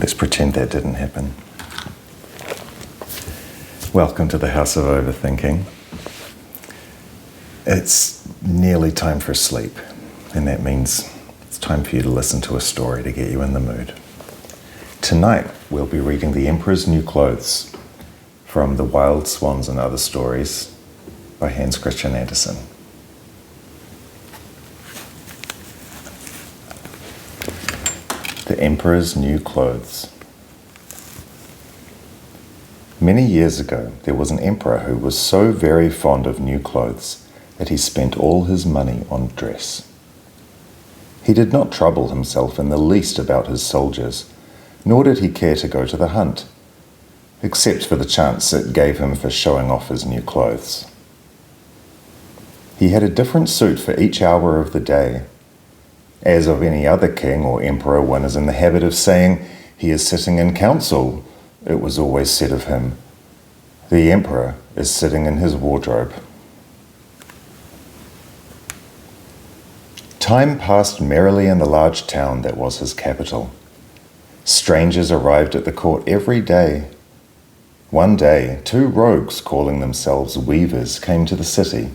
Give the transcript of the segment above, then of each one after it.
Let's pretend that didn't happen. Welcome to the House of Overthinking. It's nearly time for sleep, and that means it's time for you to listen to a story to get you in the mood. Tonight, we'll be reading The Emperor's New Clothes from The Wild Swans and Other Stories by Hans Christian Andersen. The Emperor's New Clothes. Many years ago, there was an emperor who was so very fond of new clothes that he spent all his money on dress. He did not trouble himself in the least about his soldiers, nor did he care to go to the hunt, except for the chance it gave him for showing off his new clothes. He had a different suit for each hour of the day. As of any other king or emperor one is in the habit of saying, "He is sitting in council," it was always said of him, "The emperor is sitting in his wardrobe." Time passed merrily in the large town that was his capital. Strangers arrived at the court every day. One day, 2 rogues calling themselves weavers came to the city.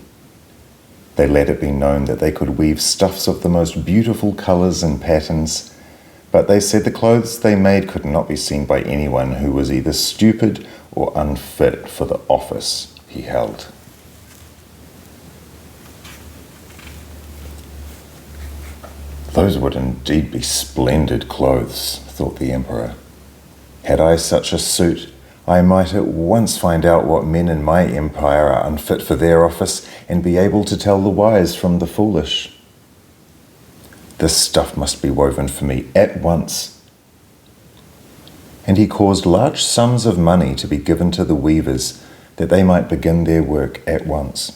They let it be known that they could weave stuffs of the most beautiful colours and patterns, but they said the clothes they made could not be seen by anyone who was either stupid or unfit for the office he held. Those would indeed be splendid clothes, thought the emperor. Had I such a suit, I might at once find out what men in my empire are unfit for their office and be able to tell the wise from the foolish. This stuff must be woven for me at once. And he caused large sums of money to be given to the weavers that they might begin their work at once.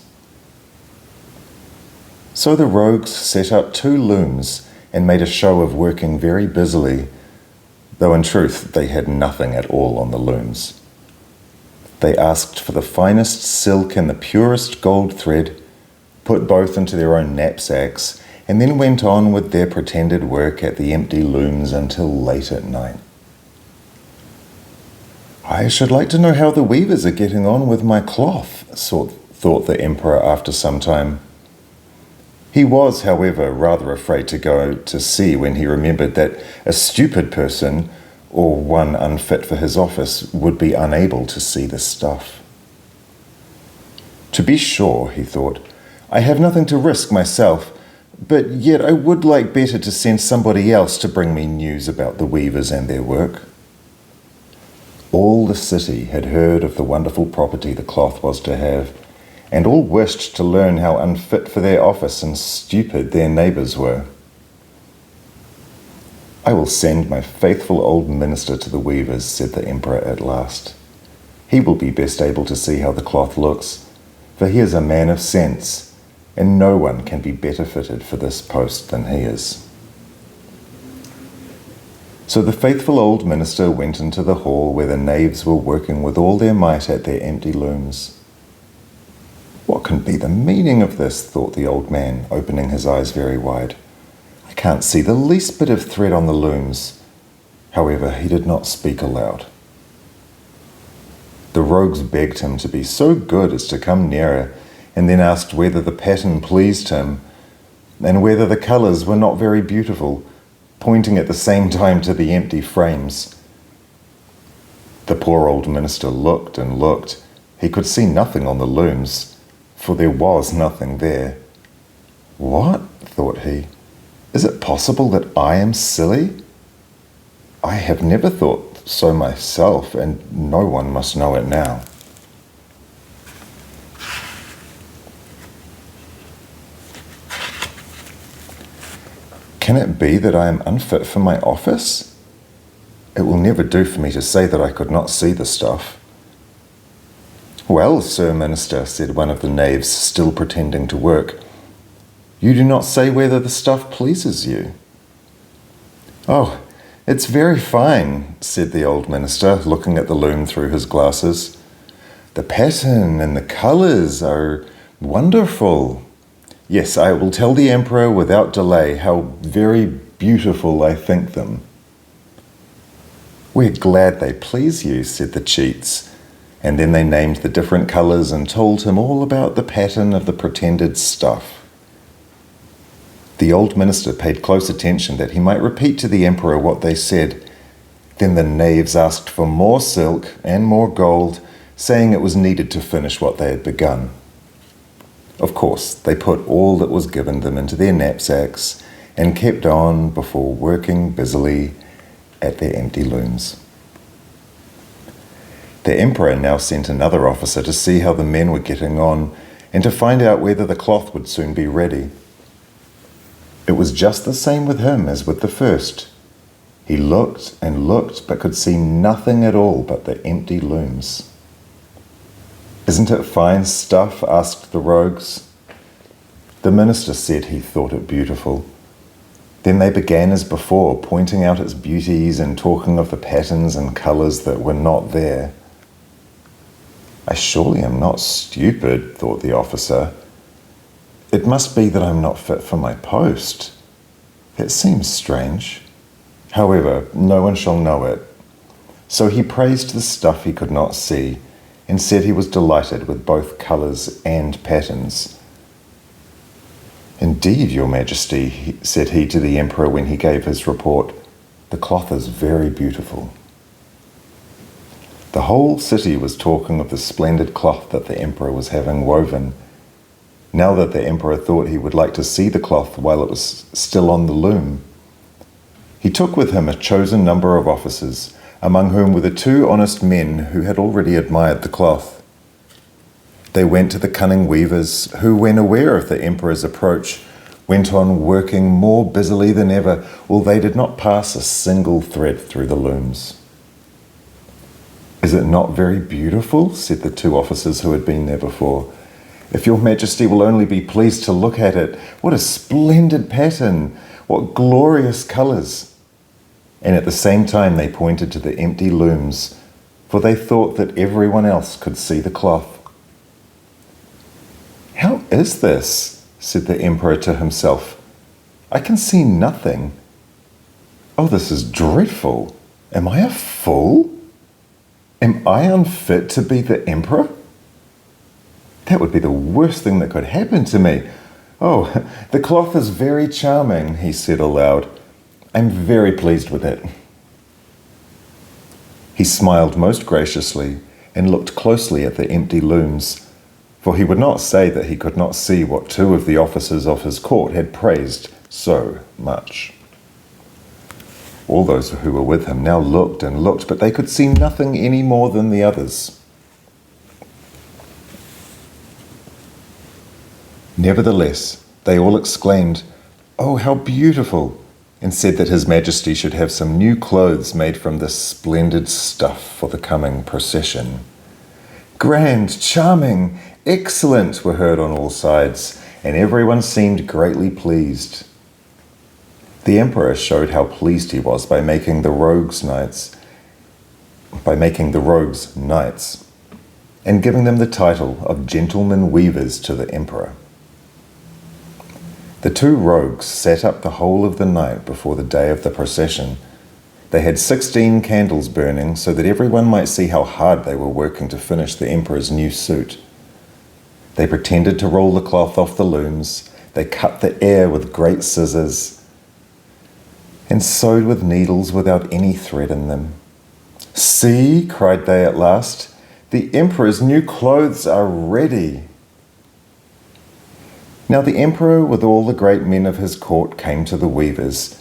So the rogues set up 2 looms and made a show of working very busily, though in truth they had nothing at all on the looms. They asked for the finest silk and the purest gold thread, put both into their own knapsacks, and then went on with their pretended work at the empty looms until late at night. "I should like to know how the weavers are getting on with my cloth," thought the emperor after some time. He was, however, rather afraid to go to see when he remembered that a stupid person, or one unfit for his office, would be unable to see the stuff. "To be sure," he thought, "I have nothing to risk myself, but yet I would like better to send somebody else to bring me news about the weavers and their work." All the city had heard of the wonderful property the cloth was to have, and all wished to learn how unfit for their office and stupid their neighbours were. "I will send my faithful old minister to the weavers," said the emperor at last. "He will be best able to see how the cloth looks, for he is a man of sense, and no one can be better fitted for this post than he is." So the faithful old minister went into the hall where the knaves were working with all their might at their empty looms. "What can be the meaning of this?" thought the old man, opening his eyes very wide. "I can't see the least bit of thread on the looms." However, he did not speak aloud. The rogues begged him to be so good as to come nearer, and then asked whether the pattern pleased him, and whether the colours were not very beautiful, pointing at the same time to the empty frames. The poor old minister looked and looked. He could see nothing on the looms, for there was nothing there. "What?" thought he. "Is it possible that I am silly? I have never thought so myself, and no one must know it now." "Can it be that I am unfit for my office? It will never do for me to say that I could not see the stuff." "Well, Sir Minister," said one of the knaves, still pretending to work, "you do not say whether the stuff pleases you." "Oh, it's very fine," said the old minister, looking at the loom through his glasses. "The pattern and the colours are wonderful. Yes, I will tell the emperor without delay how very beautiful I think them." "We're glad they please you," said the cheats, and then they named the different colours and told him all about the pattern of the pretended stuff. The old minister paid close attention that he might repeat to the emperor what they said. Then the knaves asked for more silk and more gold, saying it was needed to finish what they had begun. Of course, they put all that was given them into their knapsacks and kept on before working busily at their empty looms. The emperor now sent another officer to see how the men were getting on and to find out whether the cloth would soon be ready. It was just the same with him as with the first. He looked and looked, but could see nothing at all but the empty looms. "Isn't it fine stuff?" asked the rogues. The minister said he thought it beautiful. Then they began as before, pointing out its beauties and talking of the patterns and colours that were not there. "I surely am not stupid," thought the officer. "It must be that I'm not fit for my post. It seems strange. However, no one shall know it." So he praised the stuff he could not see and said he was delighted with both colours and patterns. "Indeed, Your Majesty," said he to the emperor when he gave his report, "the cloth is very beautiful." The whole city was talking of the splendid cloth that the emperor was having woven. Now that the emperor thought he would like to see the cloth while it was still on the loom. He took with him a chosen number of officers, among whom were the 2 honest men who had already admired the cloth. They went to the cunning weavers, who, when aware of the emperor's approach, went on working more busily than ever, while they did not pass a single thread through the looms. "Is it not very beautiful?" said the 2 officers who had been there before. "If Your Majesty will only be pleased to look at it, what a splendid pattern! What glorious colours!" And at the same time they pointed to the empty looms, for they thought that everyone else could see the cloth. "How is this?" said the emperor to himself. "I can see nothing. Oh, this is dreadful. Am I a fool? Am I unfit to be the emperor? That would be the worst thing that could happen to me. Oh, the cloth is very charming," he said aloud. "I'm very pleased with it." He smiled most graciously and looked closely at the empty looms, for he would not say that he could not see what 2 of the officers of his court had praised so much. All those who were with him now looked and looked, but they could see nothing any more than the others. Nevertheless, they all exclaimed, "Oh, how beautiful!" and said that His Majesty should have some new clothes made from this splendid stuff for the coming procession. "Grand, charming, excellent," were heard on all sides, and everyone seemed greatly pleased. The emperor showed how pleased he was by making the rogues knights, and giving them the title of gentlemen weavers to the emperor. The 2 rogues sat up the whole of the night before the day of the procession. They had 16 candles burning so that everyone might see how hard they were working to finish the emperor's new suit. They pretended to roll the cloth off the looms. They cut the air with great scissors and sewed with needles without any thread in them. "See," cried they at last, "the emperor's new clothes are ready." Now the emperor with all the great men of his court came to the weavers.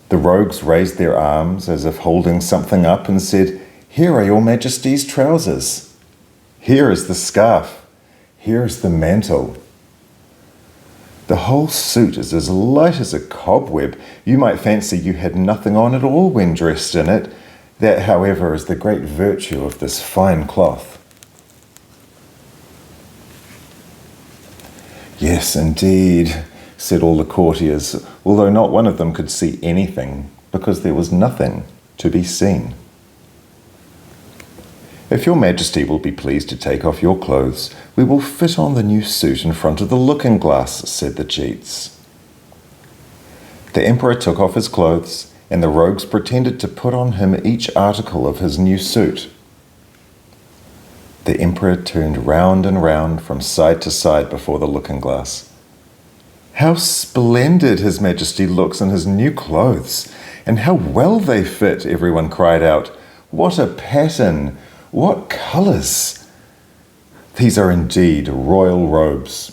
The rogues raised their arms as if holding something up and said, "Here are Your Majesty's trousers. Here is the scarf. Here is the mantle. The whole suit is as light as a cobweb. You might fancy you had nothing on at all when dressed in it. That, however, is the great virtue of this fine cloth." "Yes, indeed," said all the courtiers, although not one of them could see anything, because there was nothing to be seen. "If Your Majesty will be pleased to take off your clothes, we will fit on the new suit in front of the looking-glass," said the cheats. The emperor took off his clothes and the rogues pretended to put on him each article of his new suit. The emperor turned round and round from side to side before the looking-glass. "How splendid His Majesty looks in his new clothes, and how well they fit," everyone cried out. "What a pattern! What colours! These are indeed royal robes."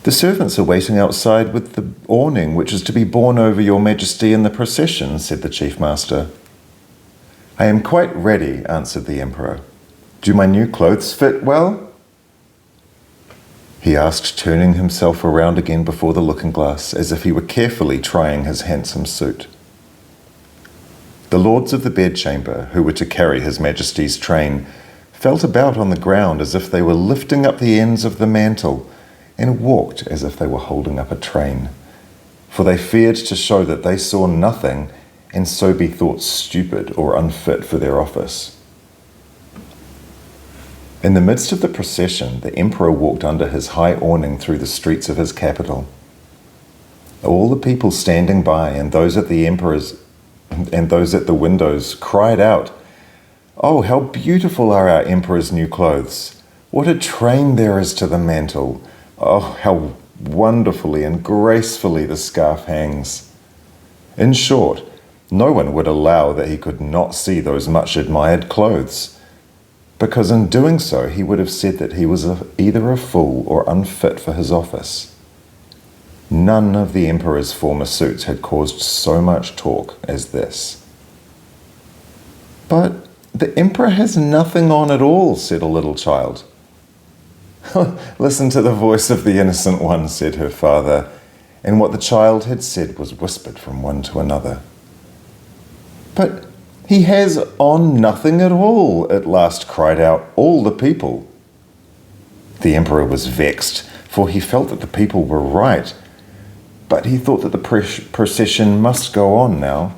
"The servants are waiting outside with the awning which is to be borne over your Majesty in the procession," said the chief master. "I am quite ready," answered the emperor. "Do my new clothes fit well?" he asked, turning himself around again before the looking-glass, as if he were carefully trying his handsome suit. The lords of the bedchamber, who were to carry His Majesty's train, felt about on the ground as if they were lifting up the ends of the mantle, and walked as if they were holding up a train, for they feared to show that they saw nothing, and so be thought stupid or unfit for their office. In the midst of the procession, the emperor walked under his high awning through the streets of his capital. All the people standing by and those at the windows cried out, "Oh, how beautiful are our emperor's new clothes! What a train there is to the mantle! Oh, how wonderfully and gracefully the scarf hangs!" In short, no one would allow that he could not see those much admired clothes, because in doing so he would have said that he was either a fool or unfit for his office. None of the emperor's former suits had caused so much talk as this. "But the emperor has nothing on at all," said a little child. "Listen to the voice of the innocent one," said her father, and what the child had said was whispered from one to another. "But he has on nothing at all," at last cried out all the people. The emperor was vexed, for he felt that the people were right, but he thought that the procession must go on now.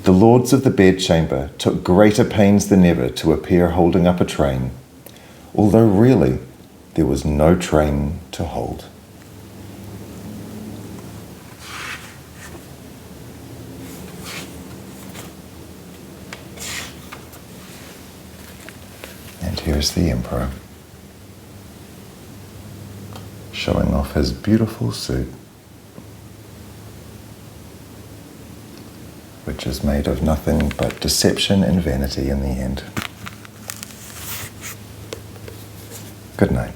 The lords of the bedchamber took greater pains than ever to appear holding up a train, although really there was no train to hold. And here's the emperor, showing off his beautiful suit, which is made of nothing but deception and vanity in the end. Good night.